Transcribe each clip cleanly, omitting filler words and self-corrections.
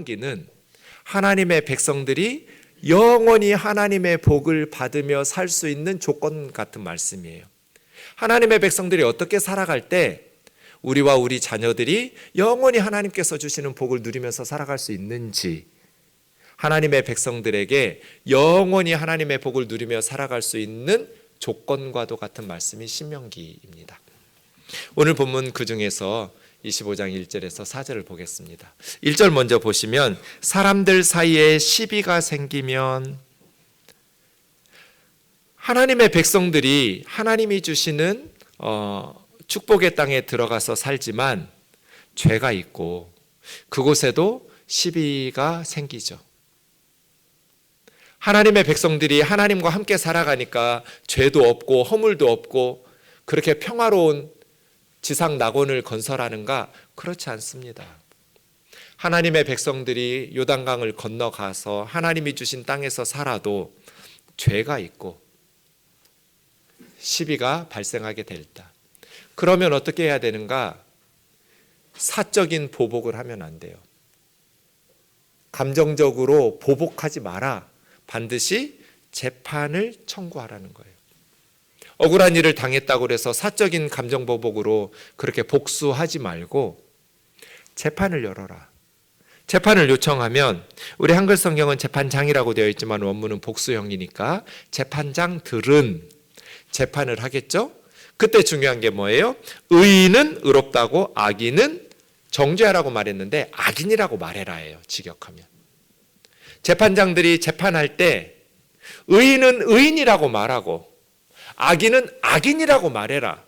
여기는 하나님의 백성들이 영원히 하나님의 복을 받으며 살 수 있는 조건 같은 말씀이에요. 하나님의 백성들이 어떻게 살아갈 때 우리와 우리 자녀들이 영원히 하나님께서 주시는 복을 누리면서 살아갈 수 있는지, 하나님의 백성들에게 영원히 하나님의 복을 누리며 살아갈 수 있는 조건과도 같은 말씀이 신명기입니다. 오늘 본문 그중에서 25장 1절에서 4절을 보겠습니다. 1절 먼저 보시면 사람들 사이에 시비가 생기면, 하나님의 백성들이 하나님이 주시는 축복의 땅에 들어가서 살지만 죄가 있고 그곳에도 시비가 생기죠. 하나님의 백성들이 하나님과 함께 살아가니까 죄도 없고 허물도 없고 그렇게 평화로운 지상 낙원을 건설하는가? 그렇지 않습니다. 하나님의 백성들이 요단강을 건너가서 하나님이 주신 땅에서 살아도 죄가 있고 시비가 발생하게 됐다. 그러면 어떻게 해야 되는가? 사적인 보복을 하면 안 돼요. 감정적으로 보복하지 마라. 반드시 재판을 청구하라는 거예요. 억울한 일을 당했다고 해서 사적인 감정 보복으로 그렇게 복수하지 말고 재판을 열어라. 재판을 요청하면, 우리 한글 성경은 재판장이라고 되어 있지만 원문은 복수형이니까 재판장들은 재판을 하겠죠. 그때 중요한 게 뭐예요? 의인은 의롭다고 악인은 정죄하라고 말했는데 악인이라고 말해라예요. 직역하면. 재판장들이 재판할 때 의인은 의인이라고 말하고 악인은 악인이라고 말해라.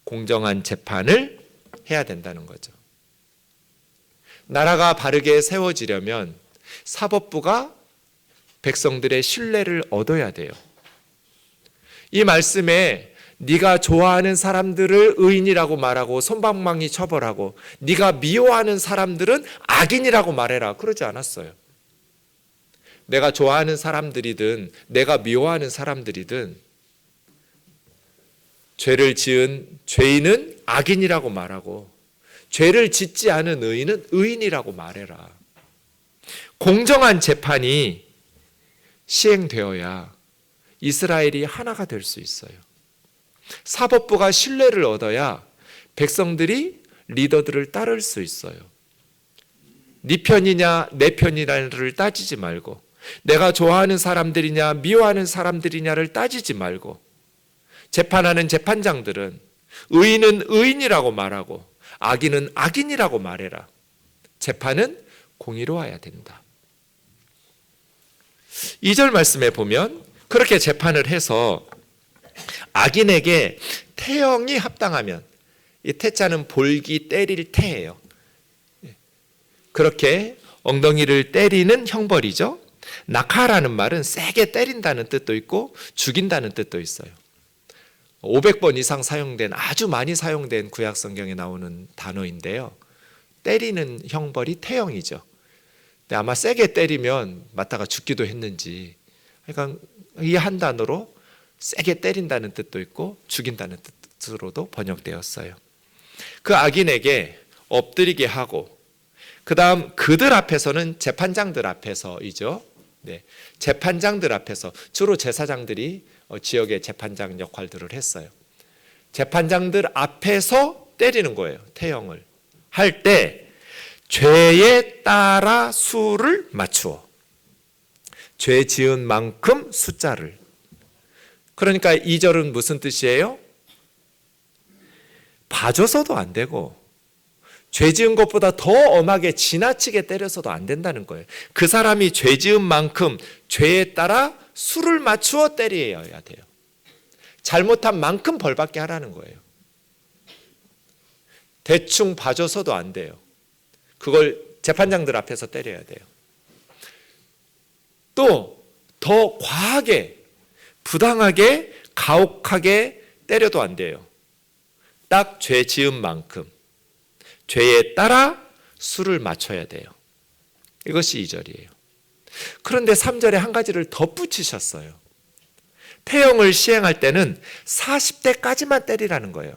공정한 재판을 해야 된다는 거죠. 나라가 바르게 세워지려면 사법부가 백성들의 신뢰를 얻어야 돼요. 이 말씀에 네가 좋아하는 사람들을 의인이라고 말하고 솜방망이 처벌하고 네가 미워하는 사람들은 악인이라고 말해라, 그러지 않았어요. 내가 좋아하는 사람들이든 내가 미워하는 사람들이든 죄를 지은 죄인은 악인이라고 말하고 죄를 짓지 않은 의인은 의인이라고 말해라. 공정한 재판이 시행되어야 이스라엘이 하나가 될 수 있어요. 사법부가 신뢰를 얻어야 백성들이 리더들을 따를 수 있어요. 네 편이냐 내 편이냐를 따지지 말고, 내가 좋아하는 사람들이냐 미워하는 사람들이냐를 따지지 말고, 재판하는 재판장들은 의인은 의인이라고 말하고 악인은 악인이라고 말해라. 재판은 공의로워야 된다. 2절 말씀에 보면 그렇게 재판을 해서 악인에게 태형이 합당하면, 이 태자는 볼기 때릴 태예요. 그렇게 엉덩이를 때리는 형벌이죠. 낙하라는 말은 세게 때린다는 뜻도 있고 죽인다는 뜻도 있어요. 500번 이상 사용된, 아주 많이 사용된 구약 성경에 나오는 단어인데요. 때리는 형벌이 태형이죠. 근데 아마 세게 때리면 맞다가 죽기도 했는지, 그러니까 이 한 단어로 세게 때린다는 뜻도 있고 죽인다는 뜻으로도 번역되었어요. 그 악인에게 엎드리게 하고, 그 다음 그들 앞에서는 재판장들 앞에서이죠. 네, 재판장들 앞에서, 주로 제사장들이 지역의 재판장 역할들을 했어요. 재판장들 앞에서 때리는 거예요. 태형을 할 때 죄에 따라 수를 맞추어, 죄 지은 만큼 숫자를. 그러니까 2절은 무슨 뜻이에요? 봐줘서도 안 되고 죄 지은 것보다 더 엄하게 지나치게 때려서도 안 된다는 거예요. 그 사람이 죄 지은 만큼 죄에 따라 수를 맞추어 때려야 돼요. 잘못한 만큼 벌받게 하라는 거예요. 대충 봐줘서도 안 돼요. 그걸 재판장들 앞에서 때려야 돼요. 또 더 과하게, 부당하게, 가혹하게 때려도 안 돼요. 딱 죄 지은 만큼, 죄에 따라 수를 맞춰야 돼요. 이것이 2절이에요. 그런데 3절에 한 가지를 덧붙이셨어요. 태형을 시행할 때는 40대까지만 때리라는 거예요.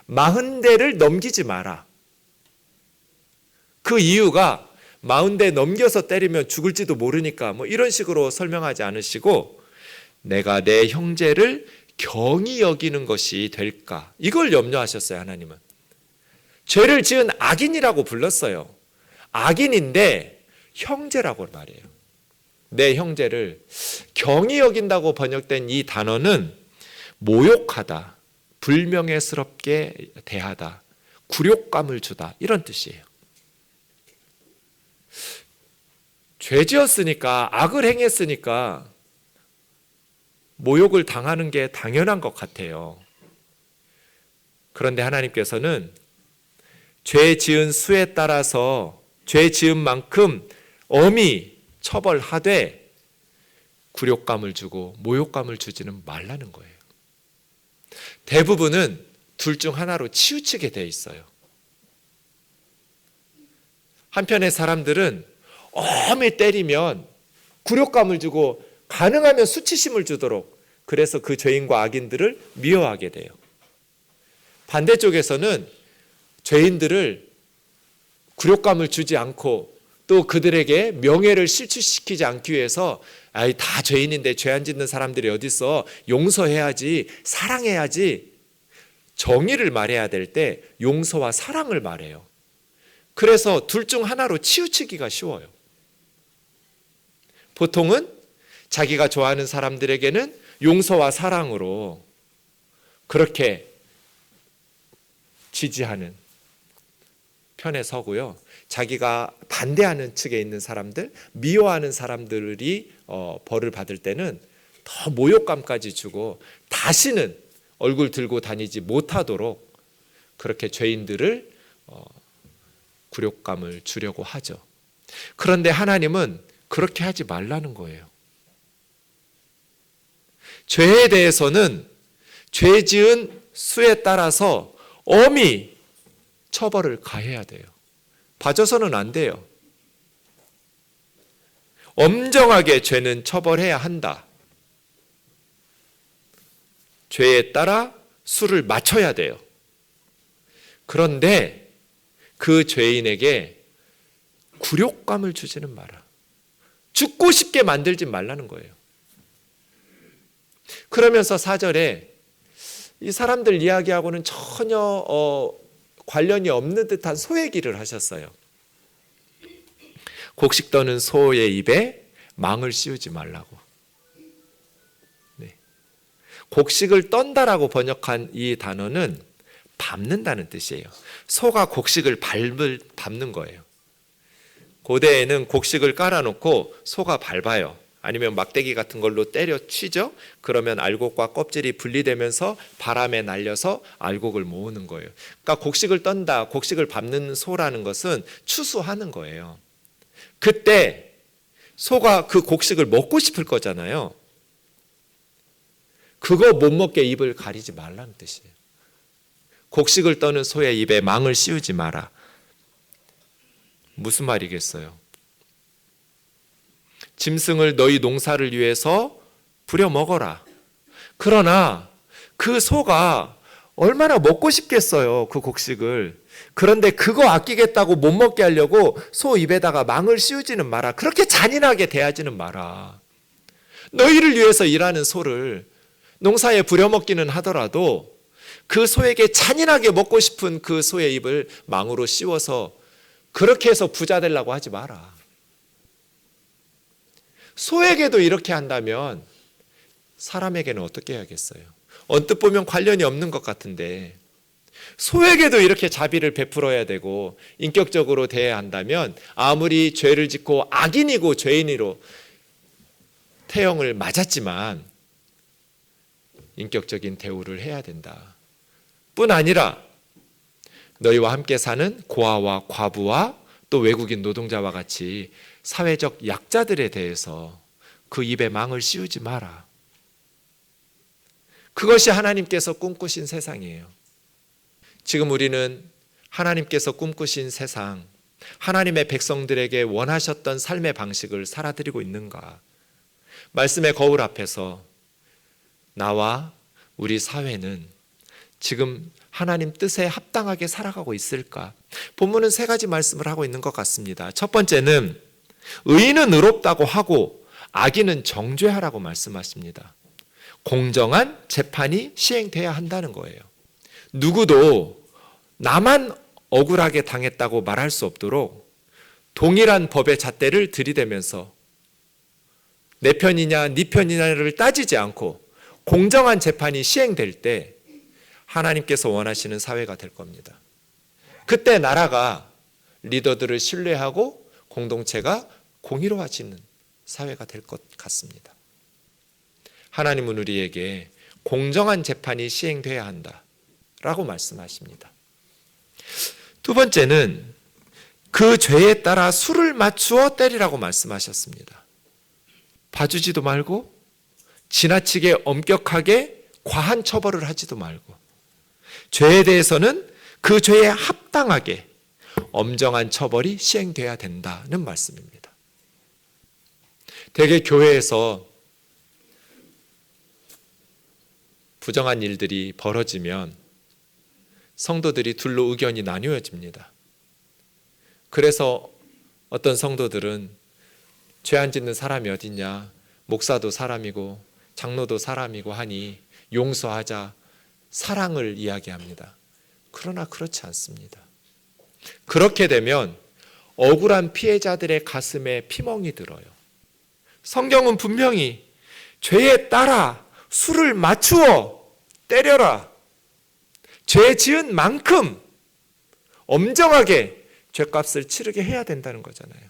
40대를 넘기지 마라. 그 이유가 40대 넘겨서 때리면 죽을지도 모르니까 뭐 이런 식으로 설명하지 않으시고 내가 내 형제를 경히 여기는 것이 될까? 이걸 염려하셨어요, 하나님은. 죄를 지은 악인이라고 불렀어요. 악인인데 형제라고 말해요. 내 형제를 경히 여긴다고 번역된 이 단어는 모욕하다, 불명예스럽게 대하다, 굴욕감을 주다 이런 뜻이에요. 죄 지었으니까, 악을 행했으니까 모욕을 당하는 게 당연한 것 같아요. 그런데 하나님께서는 죄 지은 수에 따라서 죄 지은 만큼 엄히 처벌하되 굴욕감을 주고 모욕감을 주지는 말라는 거예요. 대부분은 둘 중 하나로 치우치게 돼 있어요. 한편의 사람들은 엄히 때리면 굴욕감을 주고 가능하면 수치심을 주도록, 그래서 그 죄인과 악인들을 미워하게 돼요. 반대쪽에서는 죄인들을 굴욕감을 주지 않고 또 그들에게 명예를 실추시키지 않기 위해서 다 죄인인데 죄 안 짓는 사람들이 어디 있어, 용서해야지, 사랑해야지, 정의를 말해야 될 때 용서와 사랑을 말해요. 그래서 둘 중 하나로 치우치기가 쉬워요. 보통은 자기가 좋아하는 사람들에게는 용서와 사랑으로 그렇게 지지하는 편에 서고요. 자기가 반대하는 측에 있는 사람들, 미워하는 사람들이 벌을 받을 때는 더 모욕감까지 주고 다시는 얼굴 들고 다니지 못하도록 그렇게 죄인들을 굴욕감을 주려고 하죠. 그런데 하나님은 그렇게 하지 말라는 거예요. 죄에 대해서는 죄 지은 수에 따라서 엄히 처벌을 가해야 돼요. 봐줘서는 안 돼요. 엄정하게 죄는 처벌해야 한다. 죄에 따라 수를 맞춰야 돼요. 그런데 그 죄인에게 굴욕감을 주지는 마라. 죽고 싶게 만들지 말라는 거예요. 그러면서 4절에 이 사람들 이야기하고는 전혀 관련이 없는 듯한 소 얘기를 하셨어요. 곡식 떠는 소의 입에 망을 씌우지 말라고. 네. 곡식을 떤다라고 번역한 이 단어는 밟는다는 뜻이에요. 소가 곡식을 밟는 거예요. 고대에는 곡식을 깔아놓고 소가 밟아요. 아니면 막대기 같은 걸로 때려 치죠. 그러면 알곡과 껍질이 분리되면서 바람에 날려서 알곡을 모으는 거예요. 그러니까 곡식을 떤다, 곡식을 밟는 소라는 것은 추수하는 거예요. 그때 소가 그 곡식을 먹고 싶을 거잖아요. 그거 못 먹게 입을 가리지 말라는 뜻이에요. 곡식을 떠는 소의 입에 망을 씌우지 마라. 무슨 말이겠어요? 짐승을 너희 농사를 위해서 부려 먹어라. 그러나 그 소가 얼마나 먹고 싶겠어요, 그 곡식을. 그런데 그거 아끼겠다고 못 먹게 하려고 소 입에다가 망을 씌우지는 마라. 그렇게 잔인하게 대하지는 마라. 너희를 위해서 일하는 소를 농사에 부려먹기는 하더라도 그 소에게 잔인하게 먹고 싶은 그 소의 입을 망으로 씌워서 그렇게 해서 부자 되려고 하지 마라. 소에게도 이렇게 한다면 사람에게는 어떻게 해야겠어요? 언뜻 보면 관련이 없는 것 같은데 소에게도 이렇게 자비를 베풀어야 되고 인격적으로 대해야 한다면 아무리 죄를 짓고 악인이고 죄인으로 태형을 맞았지만 인격적인 대우를 해야 된다. 뿐 아니라 너희와 함께 사는 고아와 과부와 또 외국인 노동자와 같이 사회적 약자들에 대해서 그 입에 망을 씌우지 마라. 그것이 하나님께서 꿈꾸신 세상이에요. 지금 우리는 하나님께서 꿈꾸신 세상, 하나님의 백성들에게 원하셨던 삶의 방식을 살아드리고 있는가? 말씀의 거울 앞에서 나와 우리 사회는 지금 하나님 뜻에 합당하게 살아가고 있을까? 본문은 세 가지 말씀을 하고 있는 것 같습니다. 첫 번째는 의인은 의롭다고 하고 악인은 정죄하라고 말씀하십니다. 공정한 재판이 시행돼야 한다는 거예요. 누구도 나만 억울하게 당했다고 말할 수 없도록 동일한 법의 잣대를 들이대면서 내 편이냐 네 편이냐를 따지지 않고 공정한 재판이 시행될 때 하나님께서 원하시는 사회가 될 겁니다. 그때 나라가 리더들을 신뢰하고 공동체가 공의로워지는 사회가 될 것 같습니다. 하나님은 우리에게 공정한 재판이 시행돼야 한다라고 말씀하십니다. 두 번째는 그 죄에 따라 수를 맞추어 때리라고 말씀하셨습니다. 봐주지도 말고 지나치게 엄격하게 과한 처벌을 하지도 말고 죄에 대해서는 그 죄에 합당하게 엄정한 처벌이 시행돼야 된다는 말씀입니다. 대개 교회에서 부정한 일들이 벌어지면 성도들이 둘로 의견이 나뉘어집니다. 그래서 어떤 성도들은 죄 안 짓는 사람이 어딨냐, 목사도 사람이고 장로도 사람이고 하니 용서하자, 사랑을 이야기합니다. 그러나 그렇지 않습니다. 그렇게 되면 억울한 피해자들의 가슴에 피멍이 들어요. 성경은 분명히 죄에 따라 수를 맞추어 때려라, 죄 지은 만큼 엄정하게 죄값을 치르게 해야 된다는 거잖아요.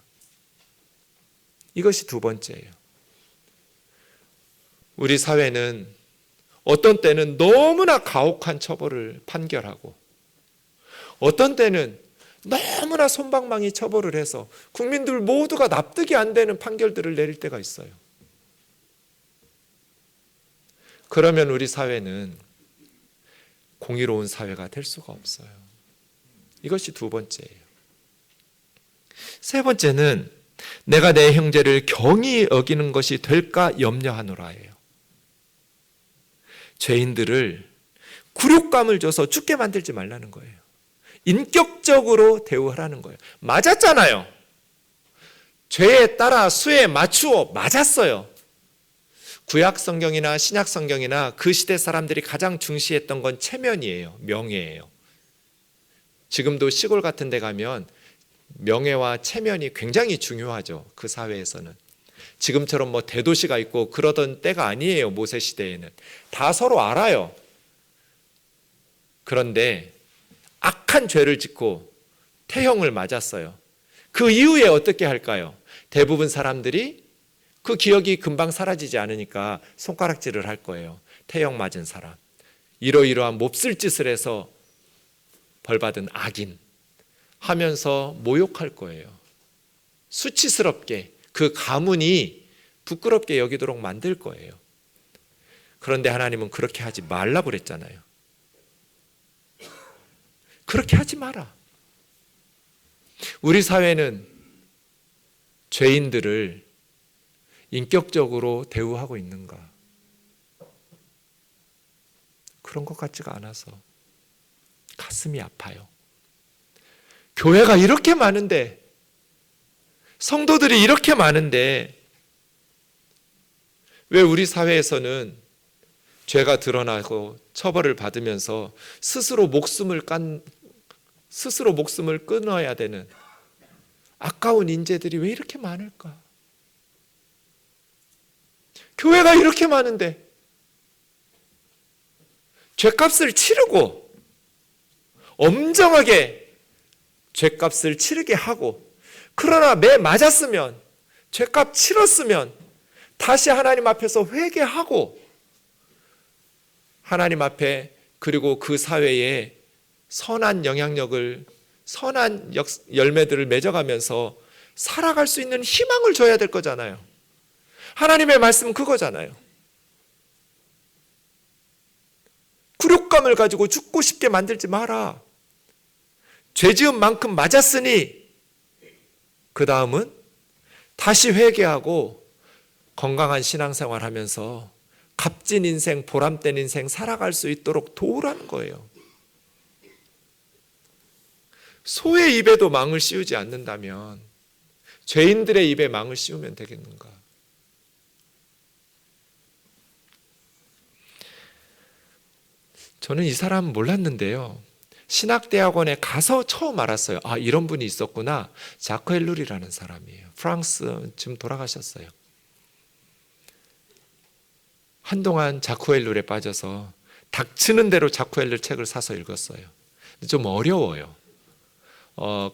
이것이 두 번째예요. 우리 사회는 어떤 때는 너무나 가혹한 처벌을 판결하고 어떤 때는 너무나 솜방망이 처벌을 해서 국민들 모두가 납득이 안 되는 판결들을 내릴 때가 있어요. 그러면 우리 사회는 공의로운 사회가 될 수가 없어요. 이것이 두 번째예요. 세 번째는 내가 내 형제를 경히 여기는 것이 될까 염려하노라예요. 죄인들을 굴욕감을 줘서 죽게 만들지 말라는 거예요. 인격적으로 대우하라는 거예요. 맞았잖아요. 죄에 따라 수에 맞추어 맞았어요. 구약 성경이나 신약 성경이나 그 시대 사람들이 가장 중시했던 건 체면이에요. 명예예요. 지금도 시골 같은 데 가면 명예와 체면이 굉장히 중요하죠. 그 사회에서는. 지금처럼 뭐 대도시가 있고 그러던 때가 아니에요. 모세 시대에는. 다 서로 알아요. 그런데 악한 죄를 짓고 태형을 맞았어요. 그 이후에 어떻게 할까요? 대부분 사람들이 그 기억이 금방 사라지지 않으니까 손가락질을 할 거예요. 태형 맞은 사람, 이러이러한 몹쓸 짓을 해서 벌받은 악인 하면서 모욕할 거예요. 수치스럽게 그 가문이 부끄럽게 여기도록 만들 거예요. 그런데 하나님은 그렇게 하지 말라고 그랬잖아요. 그렇게 하지 마라. 우리 사회는 죄인들을 인격적으로 대우하고 있는가? 그런 것 같지가 않아서 가슴이 아파요. 교회가 이렇게 많은데, 성도들이 이렇게 많은데 왜 우리 사회에서는 죄가 드러나고 처벌을 받으면서 스스로 목숨을 끊어야 되는 아까운 인재들이 왜 이렇게 많을까? 교회가 이렇게 많은데 죄값을 치르고 엄정하게 죄값을 치르게 하고, 그러나 매 맞았으면 죄값 치렀으면 다시 하나님 앞에서 회개하고 하나님 앞에, 그리고 그 사회에 선한 영향력을, 선한 열매들을 맺어가면서 살아갈 수 있는 희망을 줘야 될 거잖아요. 하나님의 말씀은 그거잖아요. 굴욕감을 가지고 죽고 싶게 만들지 마라. 죄 지은 만큼 맞았으니 그 다음은 다시 회개하고 건강한 신앙생활 하면서 값진 인생, 보람된 인생 살아갈 수 있도록 도우라는 거예요. 소의 입에도 망을 씌우지 않는다면 죄인들의 입에 망을 씌우면 되겠는가? 저는 이 사람 몰랐는데요. 신학대학원에 가서 처음 알았어요. 아, 이런 분이 있었구나. 자크 헬룰이라는 사람이에요. 프랑스 지금 돌아가셨어요. 한동안 자크 헬룰에 빠져서 닥치는 대로 자크 헬룰 책을 사서 읽었어요. 좀 어려워요.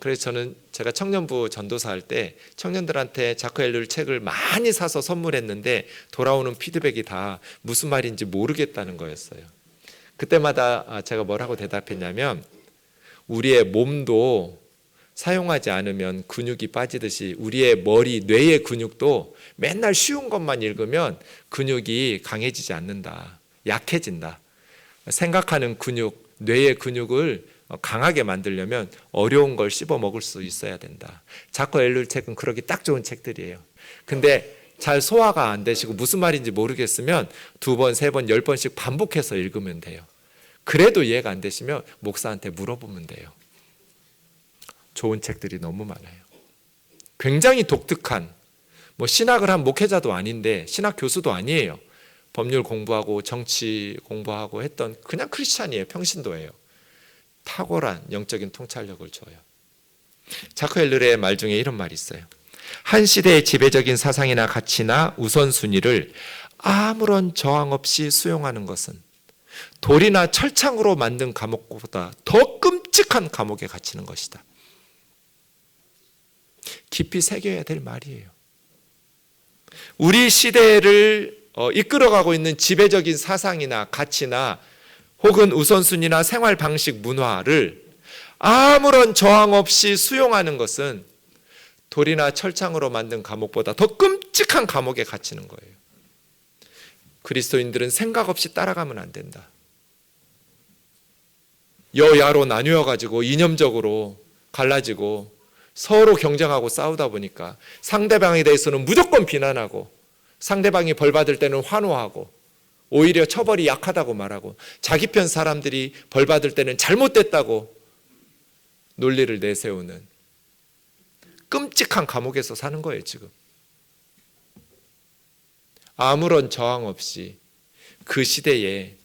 그래서 저는 제가 청년부 전도사 할 때 청년들한테 자크 헬룰 책을 많이 사서 선물했는데 돌아오는 피드백이 다 무슨 말인지 모르겠다는 거였어요. 그때마다 제가 뭐라고 대답했냐면, 우리의 몸도 사용하지 않으면 근육이 빠지듯이 우리의 머리, 뇌의 근육도 맨날 쉬운 것만 읽으면 근육이 강해지지 않는다. 약해진다. 생각하는 근육, 뇌의 근육을 강하게 만들려면 어려운 걸 씹어 먹을 수 있어야 된다. 자크 헬룰 책은 그러기 딱 좋은 책들이에요. 근데 잘 소화가 안 되시고 무슨 말인지 모르겠으면 2번, 3번, 10번씩 반복해서 읽으면 돼요. 그래도 이해가 안 되시면 목사한테 물어보면 돼요. 좋은 책들이 너무 많아요. 굉장히 독특한, 신학을 한 목회자도 아닌데, 신학 교수도 아니에요. 법률 공부하고 정치 공부하고 했던 그냥 크리스찬이에요. 평신도예요. 탁월한 영적인 통찰력을 줘요. 자크 헬룰의 말 중에 이런 말이 있어요. 한 시대의 지배적인 사상이나 가치나 우선순위를 아무런 저항 없이 수용하는 것은 돌이나 철창으로 만든 감옥보다 더 끔찍한 감옥에 갇히는 것이다. 깊이 새겨야 될 말이에요. 우리 시대를 이끌어가고 있는 지배적인 사상이나 가치나 혹은 우선순위나 생활 방식 문화를 아무런 저항 없이 수용하는 것은 돌이나 철창으로 만든 감옥보다 더 끔찍한 감옥에 갇히는 거예요. 그리스도인들은 생각 없이 따라가면 안 된다. 여야로 나뉘어가지고 이념적으로 갈라지고 서로 경쟁하고 싸우다 보니까 상대방에 대해서는 무조건 비난하고 상대방이 벌 받을 때는 환호하고 오히려 처벌이 약하다고 말하고 자기 편 사람들이 벌 받을 때는 잘못됐다고 논리를 내세우는 끔찍한 감옥에서 사는 거예요, 지금. 아무런 저항 없이 그 시대에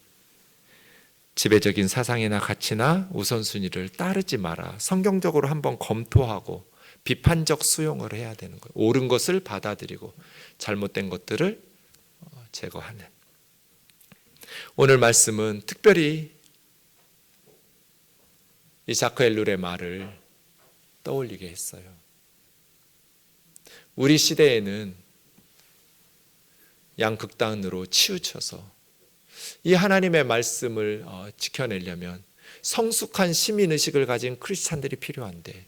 지배적인 사상이나 가치나 우선순위를 따르지 마라. 성경적으로 한번 검토하고 비판적 수용을 해야 되는 거예요. 옳은 것을 받아들이고 잘못된 것들을 제거하는. 오늘 말씀은 특별히 이 자크 헬룰의 말을 떠올리게 했어요. 우리 시대에는 양극단으로 치우쳐서 이 하나님의 말씀을 지켜내려면 성숙한 시민의식을 가진 크리스찬들이 필요한데,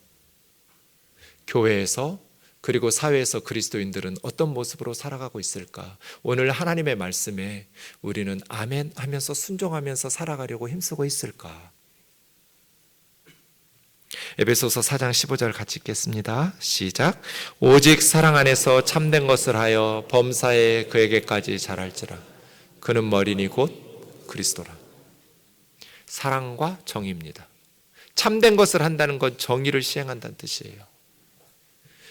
교회에서 그리고 사회에서 그리스도인들은 어떤 모습으로 살아가고 있을까? 오늘 하나님의 말씀에 우리는 아멘 하면서 순종하면서 살아가려고 힘쓰고 있을까? 에베소서 4장 15절 같이 읽겠습니다. 시작. 오직 사랑 안에서 참된 것을 하여 범사에 그에게까지 자랄지라. 그는 머리니 곧 그리스도라. 사랑과 정의입니다. 참된 것을 한다는 건 정의를 시행한다는 뜻이에요.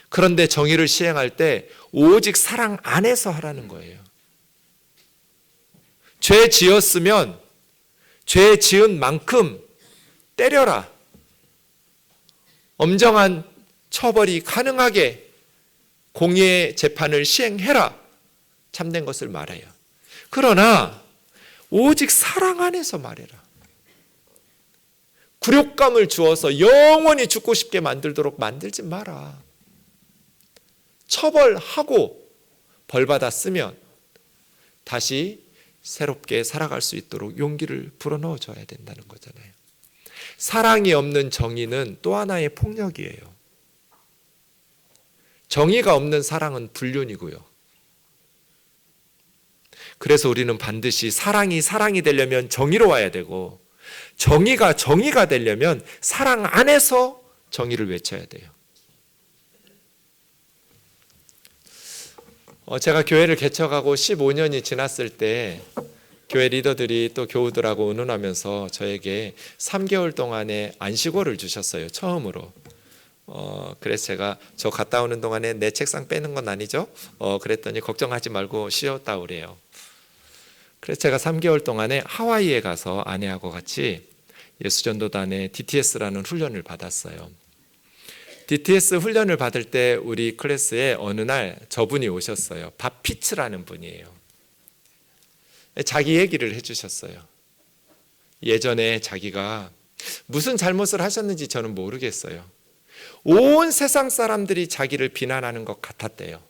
그런데 정의를 시행할 때 오직 사랑 안에서 하라는 거예요. 죄 지었으면 죄 지은 만큼 때려라. 엄정한 처벌이 가능하게 공의의 재판을 시행해라. 참된 것을 말해요. 그러나 오직 사랑 안에서 말해라. 굴욕감을 주어서 영원히 죽고 싶게 만들도록 만들지 마라. 처벌하고 벌받았으면 다시 새롭게 살아갈 수 있도록 용기를 불어넣어줘야 된다는 거잖아요. 사랑이 없는 정의는 또 하나의 폭력이에요. 정의가 없는 사랑은 불륜이고요. 그래서 우리는 반드시 사랑이 되려면 정의로 와야 되고, 정의가 되려면 사랑 안에서 정의를 외쳐야 돼요. 제가 교회를 개척하고 15년이 지났을 때 교회 리더들이 또 교우들하고 의논하면서 저에게 3개월 동안의 안식월을 주셨어요. 처음으로. 그래서 제가 저 갔다 오는 동안에 내 책상 빼는 건 아니죠? 그랬더니 걱정하지 말고 쉬었다 오래요. 그래서 제가 3개월 동안에 하와이에 가서 아내하고 같이 예수전도단의 DTS라는 훈련을 받았어요. DTS 훈련을 받을 때 우리 클래스에 어느 날 저분이 오셨어요. 밥 피츠라는 분이에요. 자기 얘기를 해주셨어요. 예전에 자기가 무슨 잘못을 하셨는지 저는 모르겠어요. 온 세상 사람들이 자기를 비난하는 것 같았대요.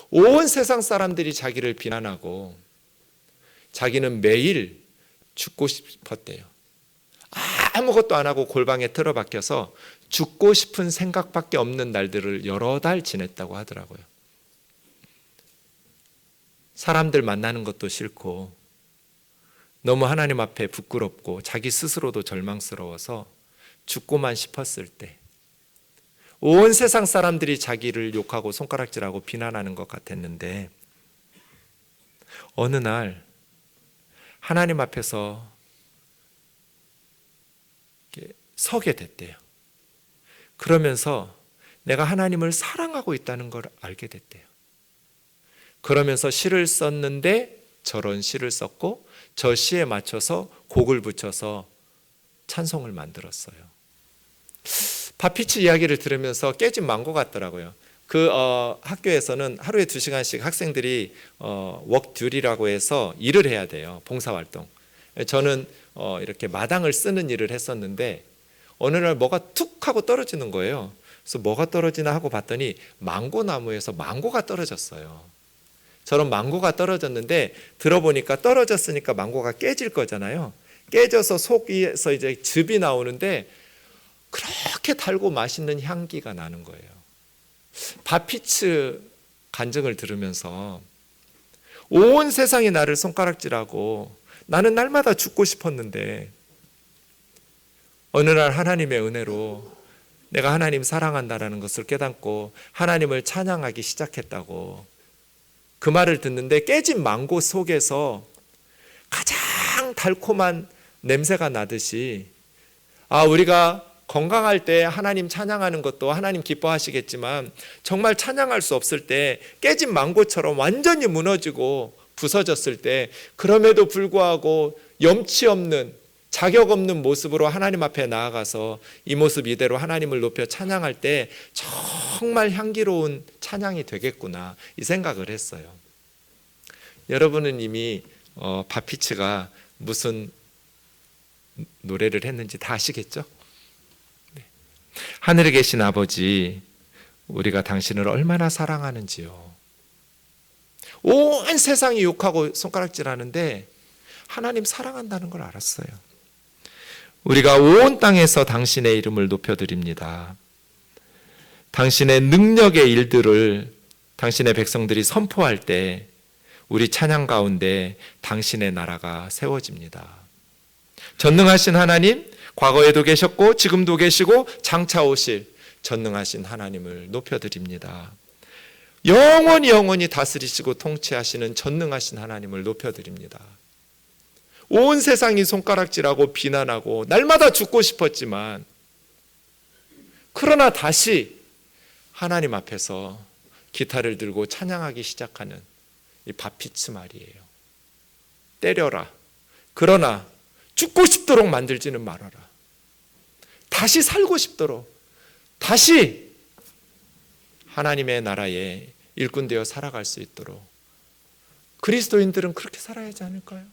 온 세상 사람들이 자기를 비난하고 자기는 매일 죽고 싶었대요. 아무것도 안 하고 골방에 틀어박혀서 죽고 싶은 생각밖에 없는 날들을 여러 달 지냈다고 하더라고요. 사람들 만나는 것도 싫고 너무 하나님 앞에 부끄럽고 자기 스스로도 절망스러워서 죽고만 싶었을 때 온 세상 사람들이 자기를 욕하고 손가락질하고 비난하는 것 같았는데 어느 날 하나님 앞에서 서게 됐대요. 그러면서 내가 하나님을 사랑하고 있다는 걸 알게 됐대요. 그러면서 시를 썼는데 저런 시를 썼고 저 시에 맞춰서 곡을 붙여서 찬송을 만들었어요. 바피츠 이야기를 들으면서 깨진 망고 같더라고요. 학교에서는 하루에 2시간씩 학생들이 웍듀리라고 해서 일을 해야 돼요. 봉사활동. 저는 이렇게 마당을 쓰는 일을 했었는데 어느 날 뭐가 툭 하고 떨어지는 거예요. 그래서 뭐가 떨어지나 하고 봤더니 망고 나무에서 망고가 떨어졌어요. 저런 망고가 떨어졌는데 들어보니까 떨어졌으니까 망고가 깨질 거잖아요. 깨져서 속에서 이제 즙이 나오는데 그렇게 달고 맛있는 향기가 나는 거예요. 바피츠 간증을 들으면서 온 세상이 나를 손가락질하고 나는 날마다 죽고 싶었는데 어느 날 하나님의 은혜로 내가 하나님 사랑한다라는 것을 깨닫고 하나님을 찬양하기 시작했다고 그 말을 듣는데 깨진 망고 속에서 가장 달콤한 냄새가 나듯이 우리가 건강할 때 하나님 찬양하는 것도 하나님 기뻐하시겠지만 정말 찬양할 수 없을 때 깨진 망고처럼 완전히 무너지고 부서졌을 때 그럼에도 불구하고 염치 없는 자격 없는 모습으로 하나님 앞에 나아가서 이 모습 이대로 하나님을 높여 찬양할 때 정말 향기로운 찬양이 되겠구나 이 생각을 했어요. 여러분은 이미 바피츠가 무슨 노래를 했는지 다 아시겠죠? 하늘에 계신 아버지, 우리가 당신을 얼마나 사랑하는지요. 온 세상이 욕하고 손가락질하는데 하나님 사랑한다는 걸 알았어요. 우리가 온 땅에서 당신의 이름을 높여드립니다. 당신의 능력의 일들을 당신의 백성들이 선포할 때 우리 찬양 가운데 당신의 나라가 세워집니다. 전능하신 하나님, 과거에도 계셨고 지금도 계시고 장차 오실 전능하신 하나님을 높여드립니다. 영원히 다스리시고 통치하시는 전능하신 하나님을 높여드립니다. 온 세상이 손가락질하고 비난하고 날마다 죽고 싶었지만 그러나 다시 하나님 앞에서 기타를 들고 찬양하기 시작하는 이 바피츠 말이에요. 때려라. 그러나 죽고 싶도록 만들지는 말아라. 다시 살고 싶도록 다시 하나님의 나라에 일꾼 되어 살아갈 수 있도록 그리스도인들은 그렇게 살아야 하지 않을까요?